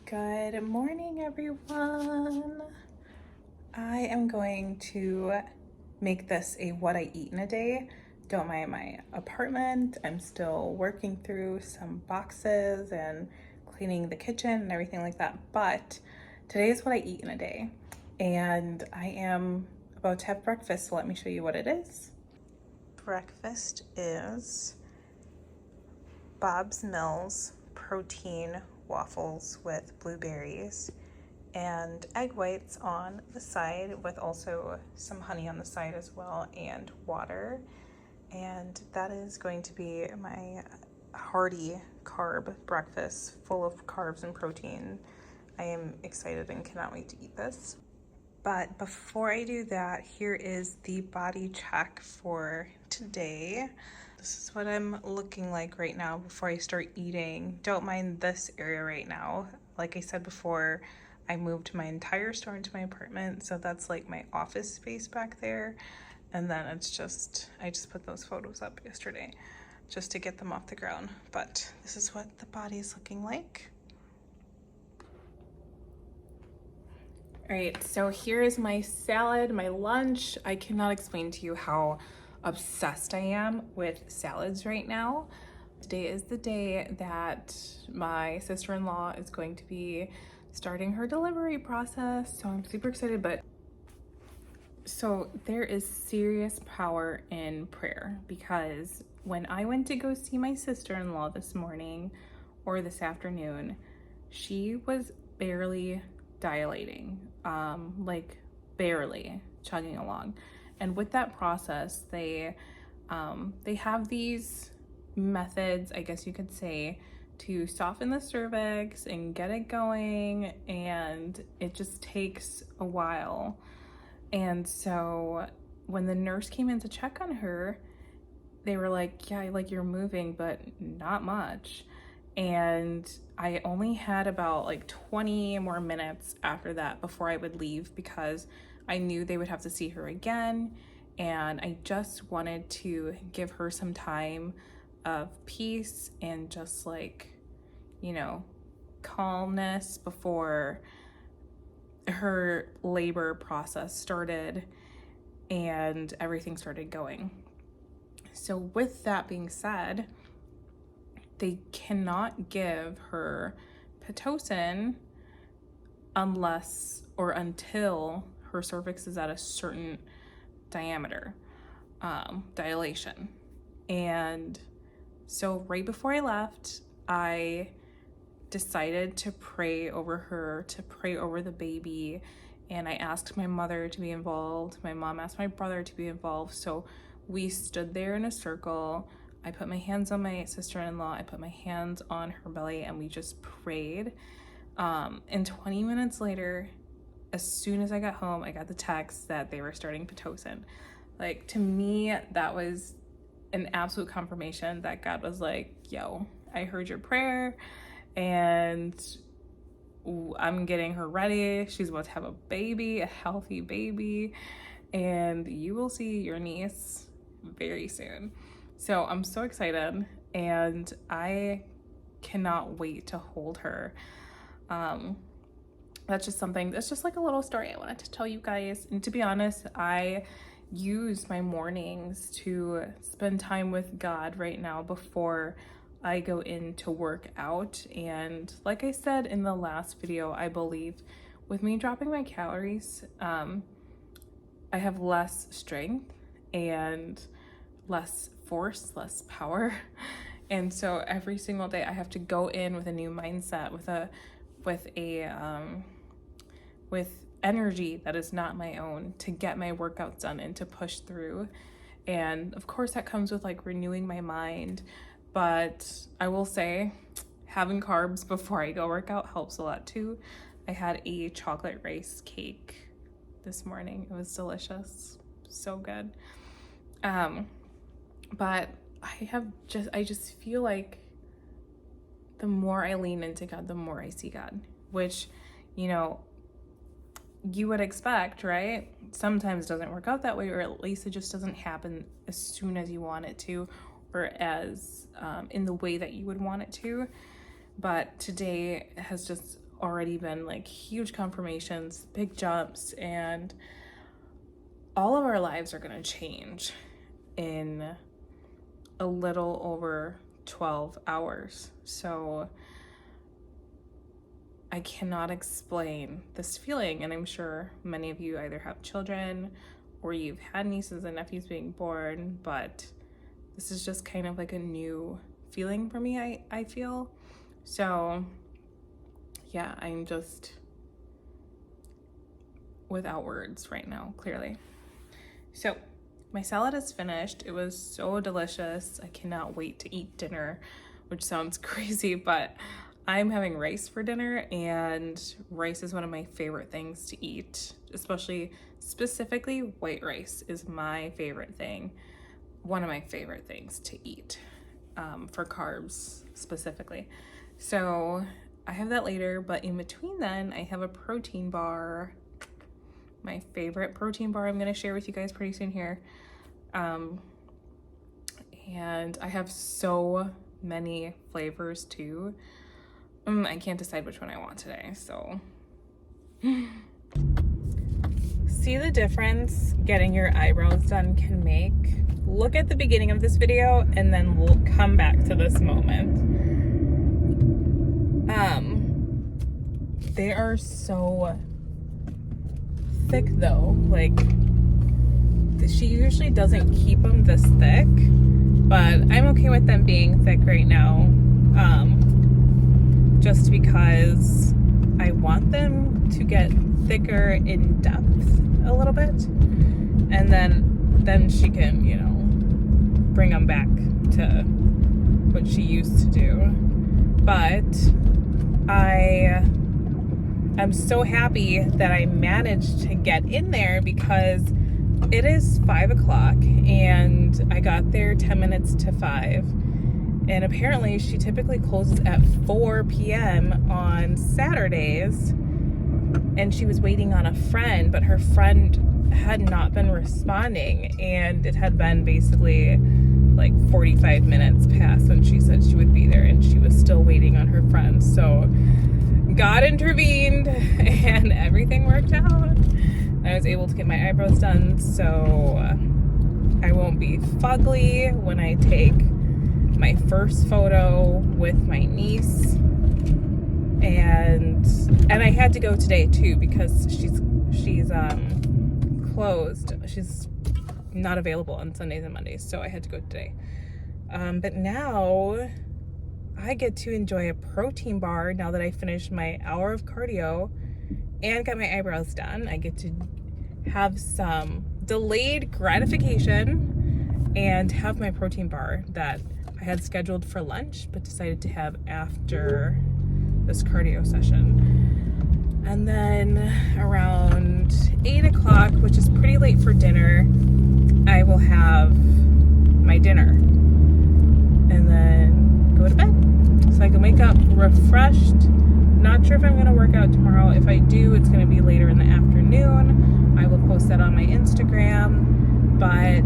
Good morning, everyone. I am going to make this a what I eat in a day. Don't mind my apartment. I'm still working through some boxes and cleaning the kitchen and everything like that. But today is what I eat in a day. And I am about to have breakfast, so let me show you what it is. Breakfast is Bob's Mills protein waffles with blueberries and egg whites on the side, with also some honey on the side as well, and water. And that is going to be my hearty carb breakfast full of carbs and protein. I am excited and cannot wait to eat this. But before I do that, here is the body check for today. This is what I'm looking like right now before I start eating. Don't mind this area right now. Like I said before, I moved my entire store into my apartment, so that's like my office space back there. And then it's just, I just put those photos up yesterday just to get them off the ground. But this is what the body is looking like. All right, so here is my salad, my lunch. I cannot explain to you how obsessed I am with salads right now. Today is the day that my sister-in-law is going to be starting her delivery process, so I'm super excited. But so there is serious power in prayer, because when I went to go see my sister-in-law this morning or this afternoon, she was barely dilating, like barely chugging along. And with that process, they have these methods, I guess you could say, to soften the cervix and get it going, and it just takes a while. And so when the nurse came in to check on her, they were like, yeah, like, you're moving, but not much. And I only had about like 20 more minutes after that before I would leave, because I knew they would have to see her again. And I just wanted to give her some time of peace and just, like, you know, calmness before her labor process started and everything started going. So with that being said, they cannot give her Pitocin unless or until her cervix is at a certain diameter, dilation. And so right before I left, I decided to pray over her, to pray over the baby. And I asked my mother to be involved. My mom asked my brother to be involved. So we stood there in a circle. I put my hands on my sister-in-law, I put my hands on her belly, and we just prayed. And 20 minutes later, as soon as I got home, I got the text that they were starting Pitocin. Like, to me, that was an absolute confirmation that God was like, yo, I heard your prayer, and I'm getting her ready. She's about to have a baby, a healthy baby, and you will see your niece very soon. So I'm so excited, and I cannot wait to hold her. That's just something, that's just like a little story I wanted to tell you guys. And to be honest, I use my mornings to spend time with God right now before I go in to work out. And like I said in the last video, I believe with me dropping my calories, I have less strength and less force, less power. And so every single day I have to go in with a new mindset, with energy that is not my own, to get my workouts done and to push through. And of course that comes with like renewing my mind. But I will say, having carbs before I go work out helps a lot too. I had a chocolate rice cake this morning. It was delicious, so good. But I just feel like the more I lean into God, the more I see God, which, you know, you would expect, right? Sometimes doesn't work out that way, or at least it just doesn't happen as soon as you want it to, or as in the way that you would want it to. But today has just already been like huge confirmations, big jumps, and all of our lives are going to change in a little over 12 hours. So I cannot explain this feeling, and I'm sure many of you either have children or you've had nieces and nephews being born, but this is just kind of like a new feeling for me, I feel. So yeah, I'm just without words right now, clearly. So my salad is finished. It was so delicious. I cannot wait to eat dinner, which sounds crazy, but I'm having rice for dinner, and rice is one of my favorite things to eat, specifically white rice is my favorite thing. One of my favorite things to eat, for carbs specifically. So I have that later, but in between then I have a protein bar, my favorite protein bar I'm going to share with you guys pretty soon here. And I have so many flavors too. I can't decide which one I want today, so. See the difference getting your eyebrows done can make? Look at the beginning of this video and then we'll come back to this moment. They are so thick though. Like, she usually doesn't keep them this thick, but I'm okay with them being thick right now. Just because I want them to get thicker in depth a little bit, and then she can, you know, bring them back to what she used to do. But I'm so happy that I managed to get in there, because it is 5 o'clock and I got there 10 minutes to 5. And apparently she typically closes at 4 p.m. on Saturdays. And she was waiting on a friend, but her friend had not been responding. And it had been basically like 45 minutes past when she said she would be there, and she was still waiting on her friend. So God intervened and everything worked out. I was able to get my eyebrows done, so I won't be fugly when I take my first photo with my niece. And I had to go today too, because she's closed. She's not available on Sundays and Mondays, so I had to go today. But now I get to enjoy a protein bar now that I finished my hour of cardio and got my eyebrows done. I get to have some delayed gratification and have my protein bar that I had scheduled for lunch but decided to have after this cardio session. And then around 8 o'clock, which is pretty late for dinner, I will have my dinner and then go to bed so I can wake up refreshed. Not sure if I'm going to work out tomorrow. If I do, it's going to be later in the afternoon. I will post that on my Instagram, but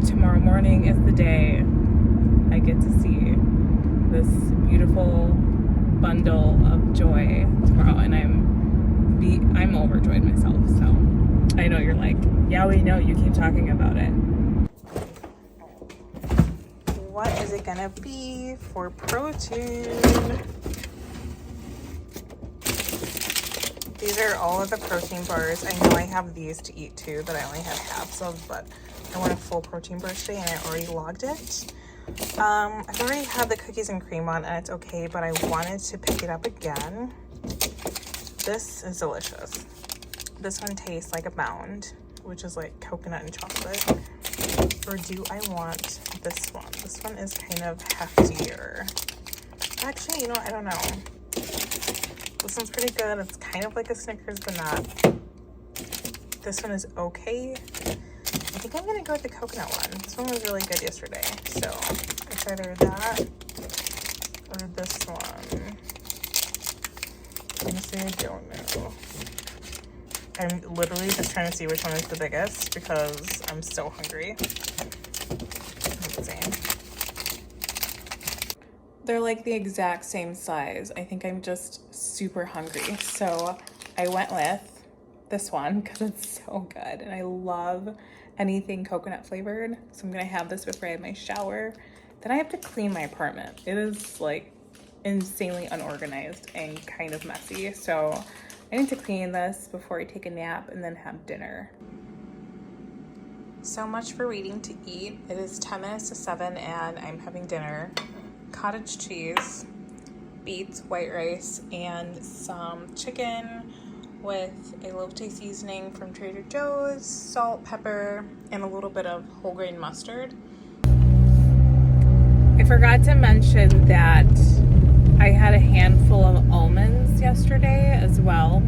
tomorrow morning is the day I get to see this beautiful bundle of joy tomorrow, and I'm overjoyed myself. So I know you're like, yeah, we know, you keep talking about it. What is it gonna be for protein? These are all of the protein bars. I know I have these to eat too that I only have halves of, but I want a full protein bar today and I already logged it. I've already had the cookies and cream on and it's okay, but I wanted to pick it up again. This is delicious. This one tastes like a Mound, which is like coconut and chocolate. Or do I want this one? This one is kind of heftier. Actually, you know, I don't know. This one's pretty good. It's kind of like a Snickers, but not. This one is okay. I think I'm gonna go with the coconut one. This one was really good yesterday. So it's either that or this one. Honestly, I don't know. I'm literally just trying to see which one is the biggest because I'm so hungry. Let's see. They're like the exact same size. I think I'm just super hungry. So I went with this one because it's so good. And I love anything coconut flavored. So I'm gonna have this before I have my shower. Then I have to clean my apartment. It is like insanely unorganized and kind of messy. So I need to clean this before I take a nap and then have dinner. So much for waiting to eat. It is 10 minutes to 7 and I'm having dinner. Cottage cheese, beets, white rice, and some chicken with a elote seasoning from Trader Joe's, salt, pepper, and a little bit of whole grain mustard. I forgot to mention that I had a handful of almonds yesterday as well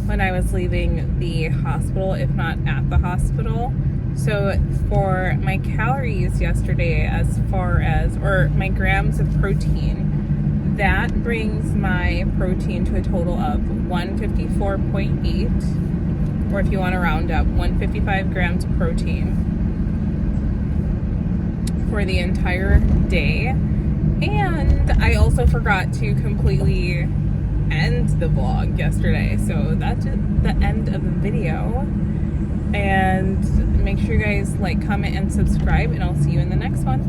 when I was leaving the hospital, if not at the hospital. So for my calories yesterday, as far as, or my grams of protein, that brings my protein to a total of 154.8, or if you want to round up, 155 grams of protein for the entire day. And I also forgot to completely end the vlog yesterday. So that's the end of the video. And make sure you guys like, comment, and subscribe, and I'll see you in the next one.